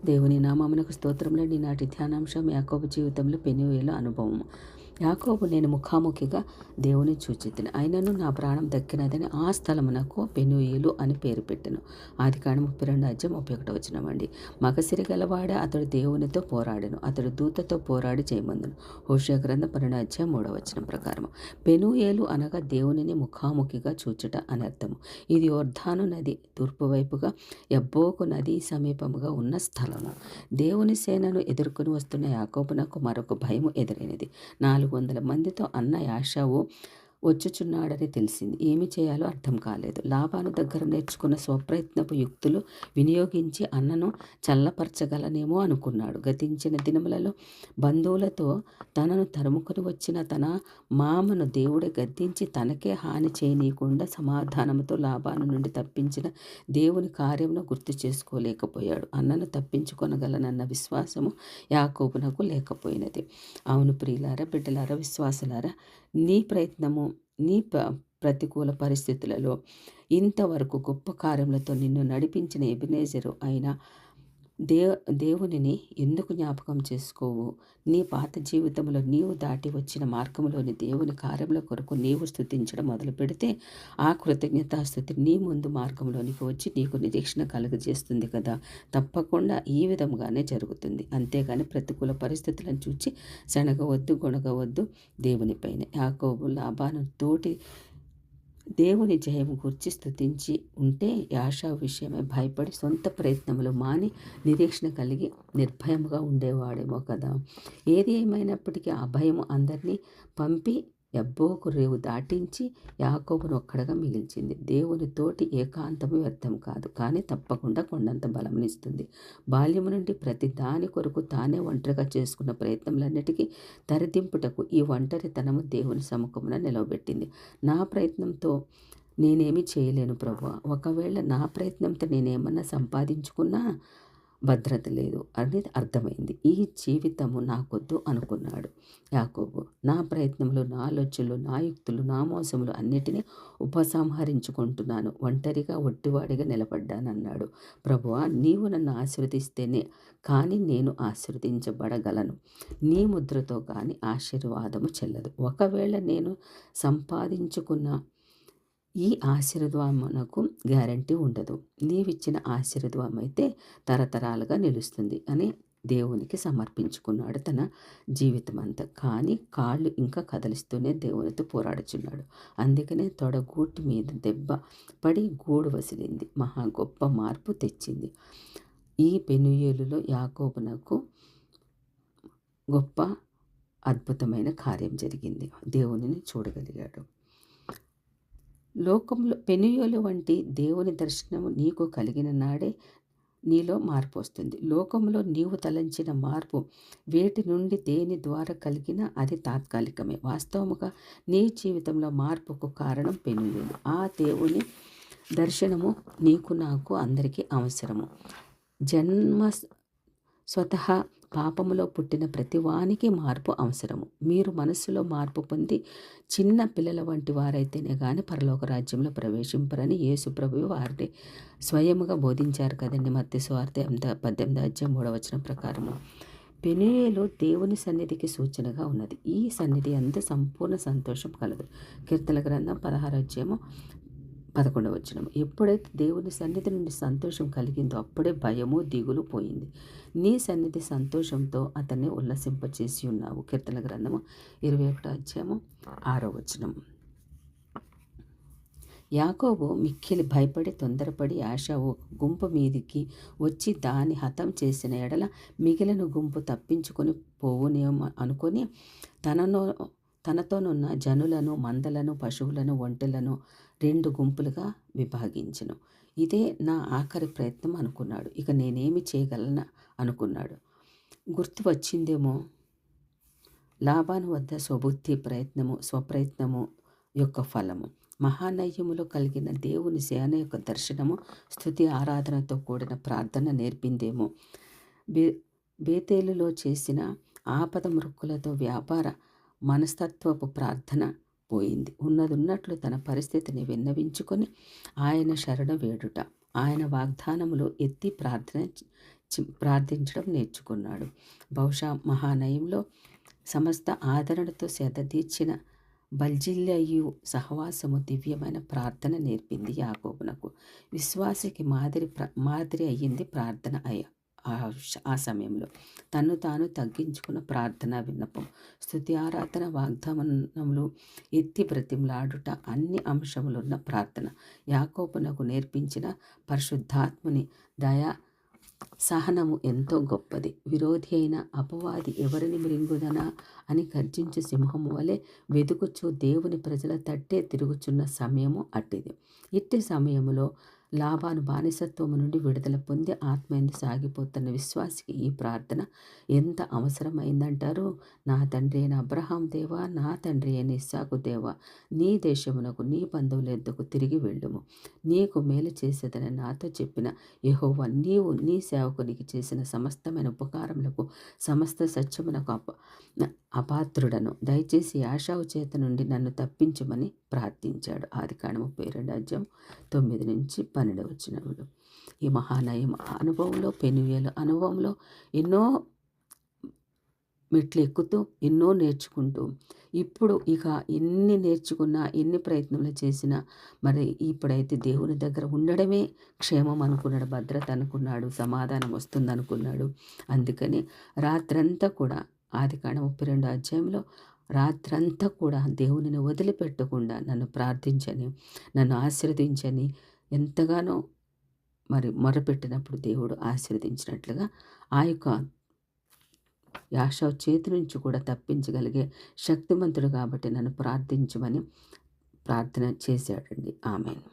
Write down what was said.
దేవుని నామమునకు స్తోత్రములు. ఈనాటి ధ్యానాంశం యాకోబు జీవితంలో పెనూయేలు అనుభవము. యాకోబు నేను ముఖాముఖిగా దేవుని చూచితిని, అయినను నా ప్రాణం దక్కినదని ఆ స్థలమునకు పెనూయేలు అని పేరు పెట్టెను. ఆదికాండం 32:31 మగసిరి గలవాడే అతడు దేవునితో పోరాడెను, అతడు దూతతో పోరాడి జయమందును. హోషేయ గ్రంథం 12:3 ప్రకారం పెనూయేలు అనగా దేవునిని ముఖాముఖిగా చూచుట అని అర్థము. ఇది యొర్దాను నది తూర్పు వైపుగా యబ్బోకు నది సమీపముగా ఉన్న స్థలము. దేవుని సేనను ఎదుర్కొని వస్తున్న యాకోబునకు మరొక భయము ఎదురైనది. 400 మందితో అన్న యాషావు వచ్చుచున్నాడని తెలిసింది. ఏమి చేయాలో అర్థం కాలేదు. లాబాను దగ్గర నేర్చుకున్న స్వప్రయత్నపు యుక్తులు వినియోగించి అన్నను చల్లపరచగలనేమో అనుకున్నాడు. గతించిన దినములలో బంధువులతో తనను తరుముకొని వచ్చిన తన మామను దేవుడే గద్దించి తనకే హాని చేయనీయకుండా సమాధానంతో లాబాను నుండి తప్పించిన దేవుని కార్యమును గుర్తు చేసుకోలేకపోయాడు. అన్నను తప్పించుకొనగలనన్న విశ్వాసము యాకోబునకు లేకపోయినది. అవును ప్రియులారా, బిడ్డలారా, విశ్వాసులారా, నీ ప్రయత్నము, నీ ప్రతికూల పరిస్థితులలో ఇంతవరకు గొప్ప కార్యములతో నిన్ను నడిపించిన ఎబెనేజరు అయిన దేవునిని ఎందుకు జ్ఞాపకం చేసుకోవు? నీ పాత జీవితంలో నీవు దాటి వచ్చిన మార్గంలోని దేవుని కార్యముల కొరకు నీవు స్తుతించడం మొదలు పెడితే ఆ కృతజ్ఞతాస్తుతి నీ ముందు మార్గంలోనికి వచ్చి నీకు నిరీక్షణ కలుగజేస్తుంది కదా. తప్పకుండా ఈ విధంగానే జరుగుతుంది. అంతేగాని ప్రతికూల పరిస్థితులను చూచి శనగవద్దు, గొణగవద్దు దేవునిపైన. యాకోబు లాబాను తోటి దేవుని జయము గురించి స్తుతించి ఉంటే యాషావు విషయమై భయపడి సొంత ప్రయత్నములు మాని నిరీక్షణ కలిగి నిర్భయముగా ఉండేవాడేమో కదా. ఏది ఏమైనప్పటికీ ఆ భయము అందరినీ పంపి యబ్బోకు రేవు దాటించి యాకోబును ఒక్కడగా మిగిల్చింది. దేవుని తోటి ఏకాంతము వ్యర్థం కాదు, కానీ తప్పకుండా కొండంత బలమునిస్తుంది. బాల్యము నుండి ప్రతి దాని కొరకు తానే ఒంటరిగా చేసుకున్న ప్రయత్నములన్నిటికీ తరిదింపుటకు ఈ ఒంటరితనము దేవుని సముఖమున నిలవబెట్టింది. నా ప్రయత్నంతో నేనేమి చేయలేను ప్రభువా, ఒకవేళ నా ప్రయత్నంతో నేనేమన్నా సంపాదించుకున్నా భద్రత లేదు అనేది అర్థమైంది. ఈ జీవితము నాకొద్దు అనుకున్నాడు యాకోబు. నా ప్రయత్నములు, నా ఆలోచనలు, నా యుక్తులు, నా మోసములు అన్నిటినీ ఉపసంహరించుకుంటున్నాను, ఒంటరిగా ఒట్టివాడిగా నిలబడ్డానన్నాడు. ప్రభువా, నీవు నన్ను ఆశీర్వదిస్తేనే కానీ నేను ఆశీర్వదించబడగలను. నీ ముద్రతో కానీ ఆశీర్వాదము చెల్లదు. ఒకవేళ నేను సంపాదించుకున్న ఈ ఆశీర్వాదమునకు గ్యారంటీ ఉండదు. నీవిచ్చిన ఆశీర్వాదం అయితే తరతరాలుగా నిలుస్తుంది అని దేవునికి సమర్పించుకున్నాడు తన జీవితం అంతా. కానీ కాళ్ళు ఇంకా కదిలిస్తూనే దేవునితో పోరాడుచున్నాడు. అందుకనే తొడగూటి మీద దెబ్బ పడి గూడు వసిలింది. మహా గొప్ప మార్పు తెచ్చింది. ఈ పెనూయేలులో యాకోబునకు గొప్ప అద్భుతమైన కార్యం జరిగింది. దేవునిని చూడగలిగాడు. లోకంలో పెనూయేలు వంటి దేవుని దర్శనము నీకు కలిగిన నాడే నీలో మార్పు వస్తుంది. లోకంలో నీవు తలంచిన మార్పు వేటి నుండి దేని ద్వారా కలిగినా అది తాత్కాలికమే. వాస్తవముగా నీ జీవితంలో మార్పుకు కారణం పెనూయేలు. ఆ దేవుని దర్శనము నీకు, నాకు, అందరికీ అవసరము. జన్మ స్వతహా పాపములో పుట్టిన ప్రతి వానికి మార్పు అవసరము. మీరు మనస్సులో మార్పు పొంది చిన్న పిల్లల వంటి వారైతేనే కానీ పరలోక రాజ్యంలో ప్రవేశింపరని యేసు ప్రభువు వారిని స్వయముగా బోధించారు కదండి. మత్తయి సువార్త 18:3 ప్రకారము. పెనూయేలు దేవుని సన్నిధికి సూచనగా ఉన్నది. ఈ సన్నిధి అందు సంపూర్ణ సంతోషం కలదు. కీర్తనల గ్రంథం 16:11 ఎప్పుడైతే దేవుని సన్నిధి నుండి సంతోషం కలిగిందో అప్పుడే భయము, దిగులు పోయింది. నీ సన్నిధి సంతోషంతో అతన్ని ఉల్లసింపచేసి ఉన్నావు. కీర్తనల గ్రంథము 21:6 యాకోబు మిక్కిలి భయపడి తొందరపడి యాషావు గుంపు మీదికి వచ్చి దాన్ని హతం చేసిన ఎడల మిగిలిన గుంపు తప్పించుకొని పోవునేమో అనుకొని తనతోనున్న జనులను, మందలను, పశువులను, ఒంటెలను 2 గుంపులుగా విభాగించెను. ఇదే నా ఆఖరి ప్రయత్నం అనుకున్నాడు. ఇక నేనేమి చేయగలను అనుకున్నాడు. గుర్తు వచ్చిందేమో లాబాను వద్ద స్వప్రయత్నము యొక్క ఫలము. మహానయ్యములో కలిగిన దేవుని సేన యొక్క దర్శనము స్తుతి ఆరాధనతో కూడిన ప్రార్థన నేర్పిందేమో. బేతేలులో చేసిన ఆపద మృక్కులతో వ్యాపార మనస్తత్వపు ప్రార్థన పోయింది. ఉన్నట్లు తన పరిస్థితిని విన్నవించుకొని ఆయన శరణ వేడుట, ఆయన వాగ్దానములు ఎత్తి ప్రార్థన ప్రార్థించడం నేర్చుకున్నాడు. బహుశా మహానయంలో సమస్త ఆదరణతో సేదతీర్చిన బల్జిల్లయు సహవాసము దివ్యమైన ప్రార్థన నేర్పింది యాకోబునకు. విశ్వాసికి మాదిరి అయ్యింది ప్రార్థన ఆ సమయంలో తను తాను తగ్గించుకున్న ప్రార్థనా విన్నపం, స్తుతి ఆరాధన, వాగ్దానములు, ఎత్తి బ్రతిమలాడుట, అన్ని అంశములున్న ప్రార్థన. యాకోబునకు నేర్పించిన పరిశుద్ధాత్ముని దయా సహనము ఎంతో గొప్పది. విరోధి అయిన అపవాది ఎవరిని మృంగుదనా అని గర్జించు సింహము వలె వెదుకుచు దేవుని ప్రజల తట్టే తిరుగుచున్న సమయము అట్టిది. ఇట్టి సమయములో లాబాను బానిసత్వము నుండి విడుదల పొంది ఆత్మయందు సాగిపోతున్న విశ్వాసికి ఈ ప్రార్థన ఎంత అవసరమైందంటారు? నా తండ్రి అయిన అబ్రహాం దేవా, నా తండ్రి అయిన ఇస్సాకు దేవా, నీ దేశమునకు నీ బంధువుల యొద్దకు తిరిగి వెళ్ళుము. నీకు మేలు చేసేదని నాతో చెప్పిన యెహోవా, నీవు నీ సేవకునికి చేసిన సమస్తమైన ఉపకారములకు సమస్త సత్యమునకు అపాత్రుడను. దయచేసి యాషావు చేత నుండి నన్ను తప్పించమని ప్రార్థించాడు. ఆదికాండము 32:9-12 ఈ మహానయం అనుభవంలో, పెనుయేలు అనుభవంలో ఎన్నో మెట్లు ఎక్కుతూ ఎన్నో నేర్చుకుంటూ, ఇప్పుడు ఇక ఎన్ని నేర్చుకున్నా, ఎన్ని ప్రయత్నాలు చేసినా, మరి ఇప్పుడైతే దేవుని దగ్గర ఉండడమే క్షేమం అనుకున్నాడు, భద్రత అనుకున్నాడు, సమాధానం వస్తుంది అనుకున్నాడు. అందుకని రాత్రంతా కూడా ఆదికాండం 32 రాత్రంతా కూడా దేవునిని వదిలిపెట్టకుండా నన్ను ప్రార్థించని, నన్ను ఆశీర్వదించని ఎంతగానో మరి మొరపెట్టినప్పుడు దేవుడు ఆశీర్వదించినట్లుగా ఆ యొక్క యాషావు చేతి నుంచి కూడా తప్పించగలిగే శక్తిమంతుడు కాబట్టి నన్ను ప్రార్థించమని ప్రార్థన చేశాడండి. ఆమేన్.